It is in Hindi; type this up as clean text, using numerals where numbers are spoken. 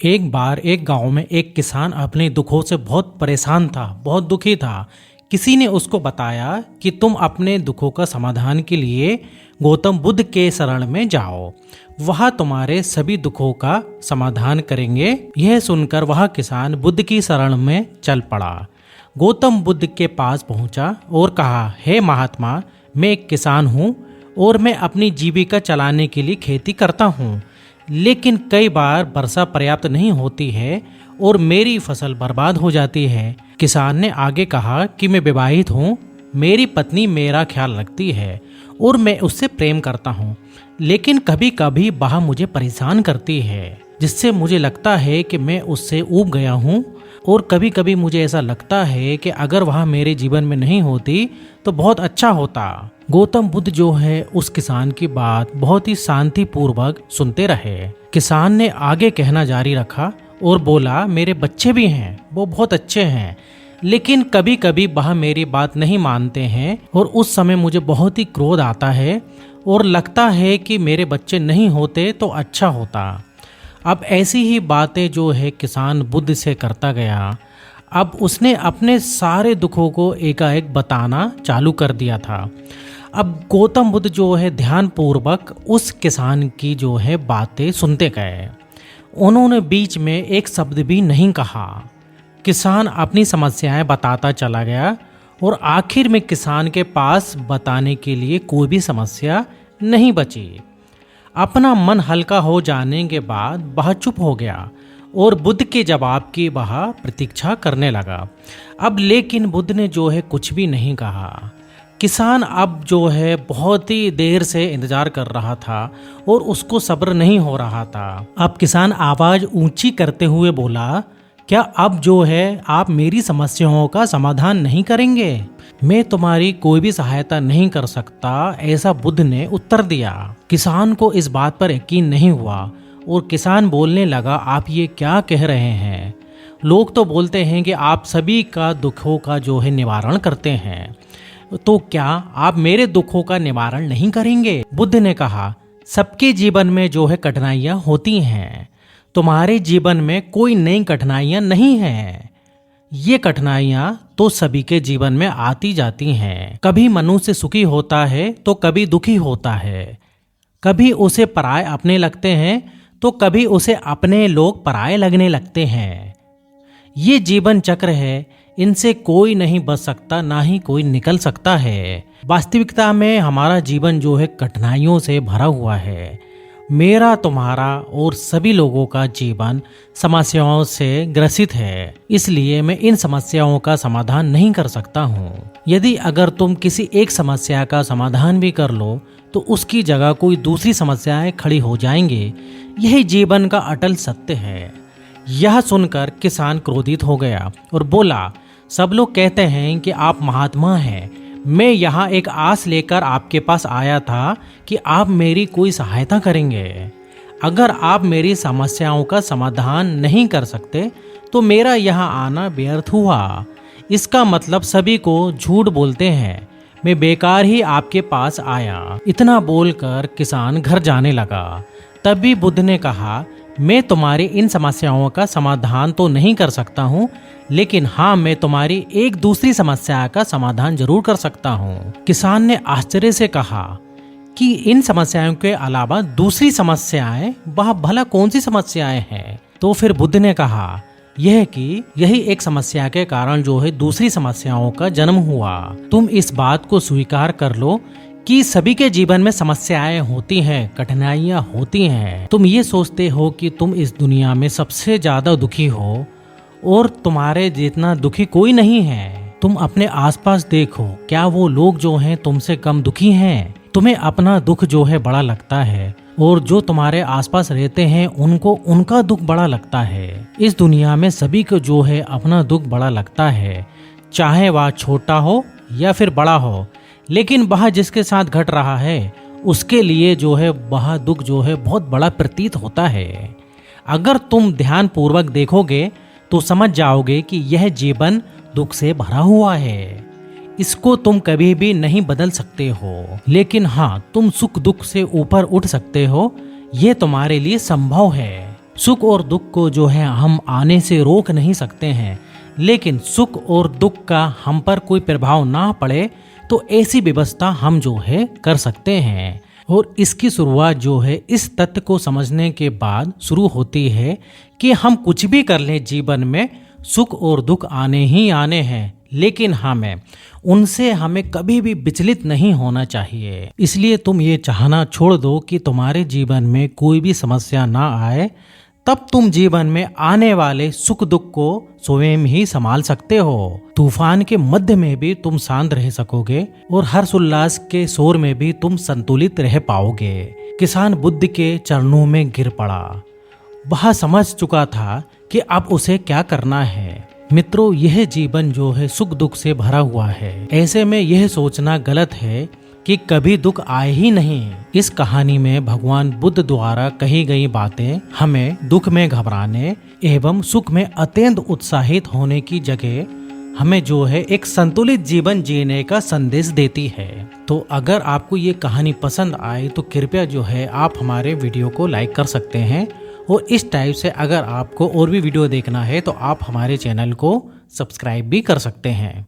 एक बार एक गांव में एक किसान अपने दुखों से बहुत परेशान था, बहुत दुखी था। किसी ने उसको बताया कि तुम अपने दुखों का समाधान के लिए गौतम बुद्ध के शरण में जाओ, वह तुम्हारे सभी दुखों का समाधान करेंगे। यह सुनकर वह किसान बुद्ध की शरण में चल पड़ा। गौतम बुद्ध के पास पहुंचा और कहा, हे महात्मा, मैं एक किसान हूँ और मैं अपनी जीविका चलाने के लिए खेती करता हूँ, लेकिन कई बार वर्षा पर्याप्त नहीं होती है और मेरी फसल बर्बाद हो जाती है। किसान ने आगे कहा कि मैं विवाहित हूँ, मेरी पत्नी मेरा ख्याल रखती है और मैं उससे प्रेम करता हूँ, लेकिन कभी कभी वह मुझे परेशान करती है, जिससे मुझे लगता है कि मैं उससे ऊब गया हूँ। और कभी कभी मुझे ऐसा लगता है कि अगर वह मेरे जीवन में नहीं होती तो बहुत अच्छा होता। गौतम बुद्ध जो है उस किसान की बात बहुत ही शांतिपूर्वक सुनते रहे। किसान ने आगे कहना जारी रखा और बोला, मेरे बच्चे भी हैं, वो बहुत अच्छे हैं, लेकिन कभी कभी वह मेरी बात नहीं मानते हैं और उस समय मुझे बहुत ही क्रोध आता है और लगता है कि मेरे बच्चे नहीं होते तो अच्छा होता। अब ऐसी ही बातें जो है किसान बुद्ध से करता गया। अब उसने अपने सारे दुखों को एकाएक बताना चालू कर दिया था। अब गौतम बुद्ध जो है ध्यानपूर्वक उस किसान की जो है बातें सुनते गए। उन्होंने बीच में एक शब्द भी नहीं कहा। किसान अपनी समस्याएं बताता चला गया और आखिर में किसान के पास बताने के लिए कोई भी समस्या नहीं बची। अपना मन हल्का हो जाने के बाद वह चुप हो गया और बुद्ध के जवाब की वह प्रतीक्षा करने लगा। अब लेकिन बुद्ध ने जो है कुछ भी नहीं कहा। किसान अब जो है बहुत ही देर से इंतजार कर रहा था और उसको सब्र नहीं हो रहा था। अब किसान आवाज ऊंची करते हुए बोला, क्या अब जो है आप मेरी समस्याओं का समाधान नहीं करेंगे? मैं तुम्हारी कोई भी सहायता नहीं कर सकता, ऐसा बुद्ध ने उत्तर दिया। किसान को इस बात पर यकीन नहीं हुआ और किसान बोलने लगा, आप ये क्या कह रहे हैं? लोग तो बोलते हैं कि आप सभी का दुखों का जो है निवारण करते हैं, तो क्या आप मेरे दुखों का निवारण नहीं करेंगे? बुद्ध ने कहा, सबके जीवन में जो है कठिनाइयां होती हैं, तुम्हारे जीवन में कोई नई कठिनाइयां नहीं हैं। ये कठिनाइयां तो सभी के जीवन में आती जाती हैं। कभी मनुष्य सुखी होता है तो कभी दुखी होता है, कभी उसे पराये अपने लगते हैं तो कभी उसे अपने लोग पराये लगने लगते हैं। ये जीवन चक्र है, इनसे कोई नहीं बच सकता, ना ही कोई निकल सकता है। वास्तविकता में हमारा जीवन जो है कठिनाइयों से भरा हुआ है। मेरा, तुम्हारा और सभी लोगों का जीवन समस्याओं से ग्रसित है, इसलिए मैं इन समस्याओं का समाधान नहीं कर सकता हूँ। यदि अगर तुम किसी एक समस्या का समाधान भी कर लो तो उसकी जगह कोई दूसरी समस्याएं खड़ी हो जाएंगी। यही जीवन का अटल सत्य है। यह सुनकर किसान क्रोधित हो गया और बोला, सब लोग कहते हैं कि आप महात्मा हैं। मैं यहाँ एक आस लेकर आपके पास आया था कि आप मेरी कोई सहायता करेंगे। अगर आप मेरी समस्याओं का समाधान नहीं कर सकते तो मेरा यहाँ आना व्यर्थ हुआ। इसका मतलब सभी को झूठ बोलते हैं, मैं बेकार ही आपके पास आया। इतना बोलकर किसान घर जाने लगा। तभी बुद्ध ने कहा, मैं तुम्हारी इन समस्याओं का समाधान तो नहीं कर सकता हूँ, लेकिन हाँ, मैं तुम्हारी एक दूसरी समस्या का समाधान जरूर कर सकता हूँ। किसान ने आश्चर्य से कहा कि इन समस्याओं के अलावा दूसरी समस्याएं, वह भला कौन सी समस्याएं हैं? तो फिर बुद्ध ने कहा, यह कि यही एक समस्या के कारण जो है दूसरी समस्याओं का जन्म हुआ। तुम इस बात को स्वीकार कर लो कि सभी के जीवन में समस्याएं होती हैं, कठिनाइयां होती हैं। तुम ये सोचते हो कि तुम इस दुनिया में सबसे ज्यादा दुखी हो और तुम्हारे जितना दुखी कोई नहीं है। तुम अपने आसपास देखो, क्या वो लोग जो हैं तुमसे कम दुखी हैं? तुम्हें अपना दुख जो है बड़ा लगता है और जो तुम्हारे आसपास रहते हैं उनको उनका दुख बड़ा लगता है। इस दुनिया में सभी को जो है अपना दुख बड़ा लगता है, चाहे वह छोटा हो या फिर बड़ा हो, लेकिन वह जिसके साथ घट रहा है उसके लिए जो है वह दुख जो है बहुत बड़ा प्रतीत होता है। अगर तुम ध्यान पूर्वक देखोगे तो समझ जाओगे कि यह जीवन दुख से भरा हुआ है। इसको तुम कभी भी नहीं बदल सकते हो, लेकिन हाँ, तुम सुख दुख से ऊपर उठ सकते हो। ये तुम्हारे लिए संभव है। सुख और दुख को जो है हम आने से रोक नहीं सकते हैं, लेकिन सुख और दुख का हम पर कोई प्रभाव ना पड़े तो ऐसी व्यवस्था हम जो है कर सकते हैं। और इसकी शुरुआत जो है इस तथ्य को समझने के बाद शुरू होती है कि हम कुछ भी कर लें जीवन में, सुख और दुख आने ही आने हैं, लेकिन हमें कभी भी विचलित नहीं होना चाहिए। इसलिए तुम ये चाहना छोड़ दो कि तुम्हारे जीवन में कोई भी समस्या ना आए, तब तुम जीवन में आने वाले सुख दुख को स्वयं ही संभाल सकते हो। तूफान के मध्य में भी तुम शांत रह सकोगे और हर्ष उल्लास के शोर में भी तुम संतुलित रह पाओगे। किसान बुद्ध के चरणों में गिर पड़ा। वह समझ चुका था कि अब उसे क्या करना है। मित्रों, यह जीवन जो है सुख दुख से भरा हुआ है। ऐसे में यह सोचना गलत है कि कभी दुख आए ही नहीं। इस कहानी में भगवान बुद्ध द्वारा कही गई बातें हमें दुख में घबराने एवं सुख में अत्यंत उत्साहित होने की जगह हमें जो है एक संतुलित जीवन जीने का संदेश देती है। तो अगर आपको ये कहानी पसंद आए तो कृपया जो है आप हमारे वीडियो को लाइक कर सकते हैं, और इस टाइप से अगर आपको और भी वीडियो देखना है तो आप हमारे चैनल को सब्सक्राइब भी कर सकते हैं।